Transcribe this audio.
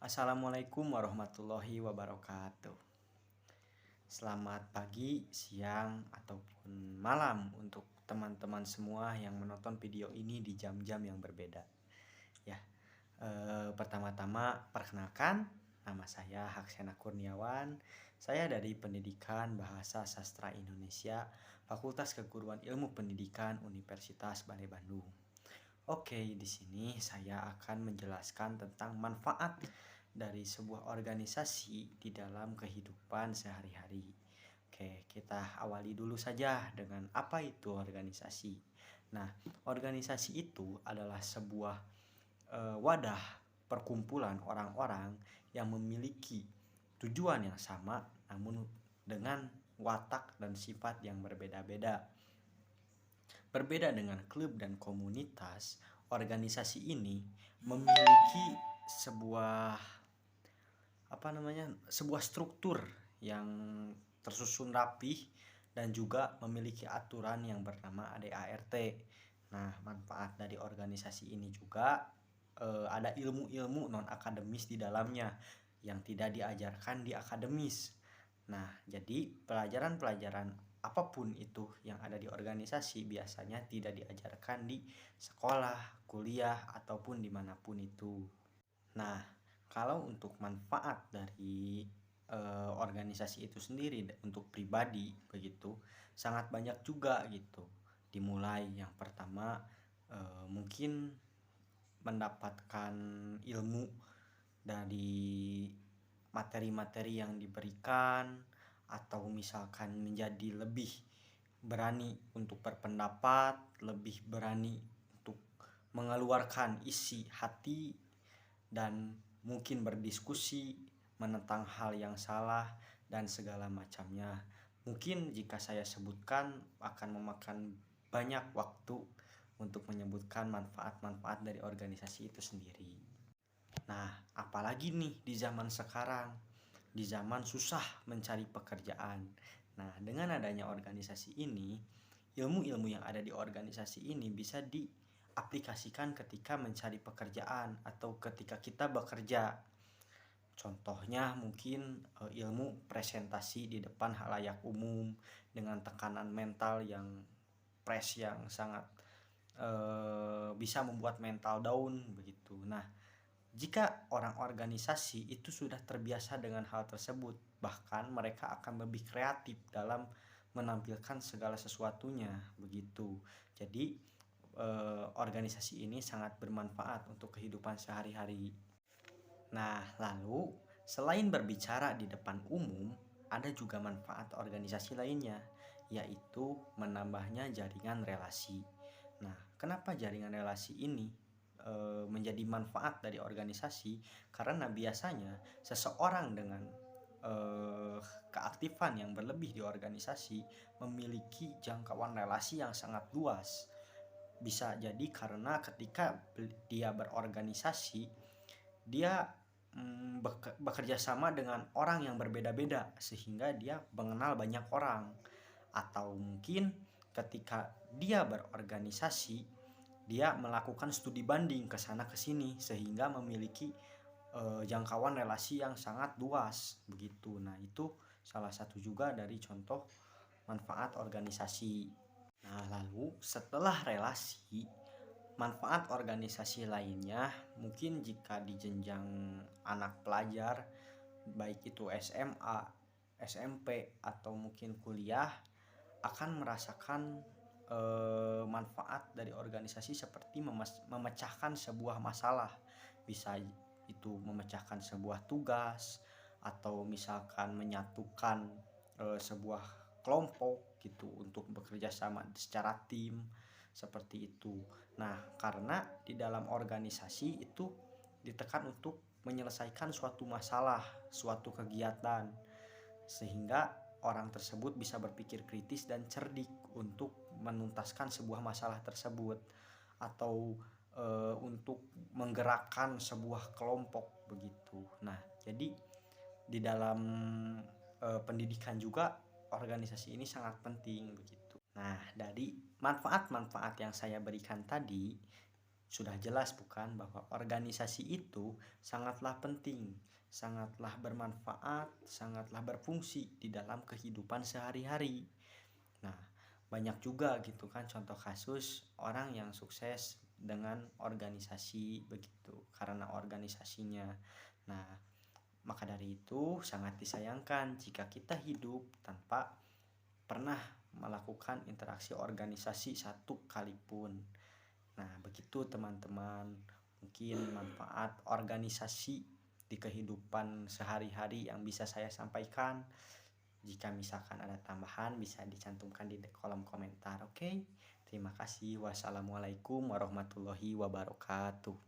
Assalamualaikum warahmatullahi wabarakatuh. Selamat pagi, siang, ataupun malam untuk teman-teman semua yang menonton video ini di jam-jam yang berbeda. Ya, pertama-tama perkenalkan, nama saya Haksena Kurniawan. Saya dari Pendidikan Bahasa Sastra Indonesia, Fakultas Keguruan Ilmu Pendidikan Universitas Bale Bandung. Oke, di sini saya akan menjelaskan tentang manfaat dari sebuah organisasi di dalam kehidupan sehari-hari. Oke, kita awali dulu saja dengan apa itu organisasi. Nah, organisasi itu adalah sebuah wadah perkumpulan orang-orang yang memiliki tujuan yang sama namun dengan watak dan sifat yang berbeda-beda. Berbeda dengan klub dan komunitas, organisasi ini memiliki sebuah sebuah struktur yang tersusun rapih dan juga memiliki aturan yang bernama ADART. Nah, manfaat dari organisasi ini juga ada ilmu-ilmu non akademis di dalamnya yang tidak diajarkan di akademis. Nah, jadi pelajaran-pelajaran apapun itu yang ada di organisasi biasanya tidak diajarkan di sekolah, kuliah, ataupun dimanapun itu. Nah, kalau untuk manfaat dari organisasi itu sendiri untuk pribadi begitu sangat banyak juga gitu. Dimulai yang pertama mungkin mendapatkan ilmu dari materi-materi yang diberikan, atau misalkan menjadi lebih berani untuk berpendapat, lebih berani untuk mengeluarkan isi hati dan mungkin berdiskusi menentang hal yang salah dan segala macamnya. Mungkin jika saya sebutkan akan memakan banyak waktu untuk menyebutkan manfaat-manfaat dari organisasi itu sendiri. Nah, apalagi nih di zaman sekarang, di zaman susah mencari pekerjaan. Nah, dengan adanya organisasi ini, ilmu-ilmu yang ada di organisasi ini bisa diaplikasikan ketika mencari pekerjaan atau ketika kita bekerja. Contohnya mungkin ilmu presentasi di depan halayak umum dengan tekanan mental yang yang sangat bisa membuat mental down begitu. Nah, jika orang organisasi itu sudah terbiasa dengan hal tersebut, bahkan mereka akan lebih kreatif dalam menampilkan segala sesuatunya begitu. Jadi organisasi ini sangat bermanfaat untuk kehidupan sehari-hari. Nah, lalu selain berbicara di depan umum, ada juga manfaat organisasi lainnya, yaitu menambahnya jaringan relasi. Nah, kenapa jaringan relasi ini menjadi manfaat dari organisasi? Karena biasanya seseorang dengan keaktifan yang berlebih di organisasi memiliki jangkauan relasi yang sangat luas. Bisa jadi karena ketika dia berorganisasi, dia bekerja sama dengan orang yang berbeda-beda sehingga dia mengenal banyak orang. Atau mungkin ketika dia berorganisasi, dia melakukan studi banding ke sana ke sini sehingga memiliki jangkauan relasi yang sangat luas begitu. Nah, itu salah satu juga dari contoh manfaat organisasi. Nah, lalu setelah relasi, manfaat organisasi lainnya mungkin jika di jenjang anak pelajar, baik itu SMA, SMP, atau mungkin kuliah, akan merasakan manfaat dari organisasi seperti memecahkan sebuah masalah. Bisa itu memecahkan sebuah tugas atau misalkan menyatukan sebuah kelompok gitu untuk bekerja sama secara tim seperti itu. Nah, karena di dalam organisasi itu ditekan untuk menyelesaikan suatu masalah, suatu kegiatan, sehingga orang tersebut bisa berpikir kritis dan cerdik untuk menuntaskan sebuah masalah tersebut atau untuk menggerakkan sebuah kelompok begitu. Nah, jadi di dalam pendidikan juga organisasi ini sangat penting begitu. Nah, dari manfaat-manfaat yang saya berikan tadi, Sudah jelas bukan bahwa organisasi itu sangatlah penting, sangatlah bermanfaat, sangatlah berfungsi di dalam kehidupan sehari-hari. Nah, banyak juga gitu kan contoh kasus orang yang sukses dengan organisasi begitu karena organisasinya. Nah, maka dari itu sangat disayangkan jika kita hidup tanpa pernah melakukan interaksi organisasi satu kali pun. Nah, begitu teman-teman, mungkin manfaat organisasi di kehidupan sehari-hari yang bisa saya sampaikan. Jika misalkan ada tambahan bisa dicantumkan di kolom komentar. Oke, terima kasih. Wassalamualaikum warahmatullahi wabarakatuh.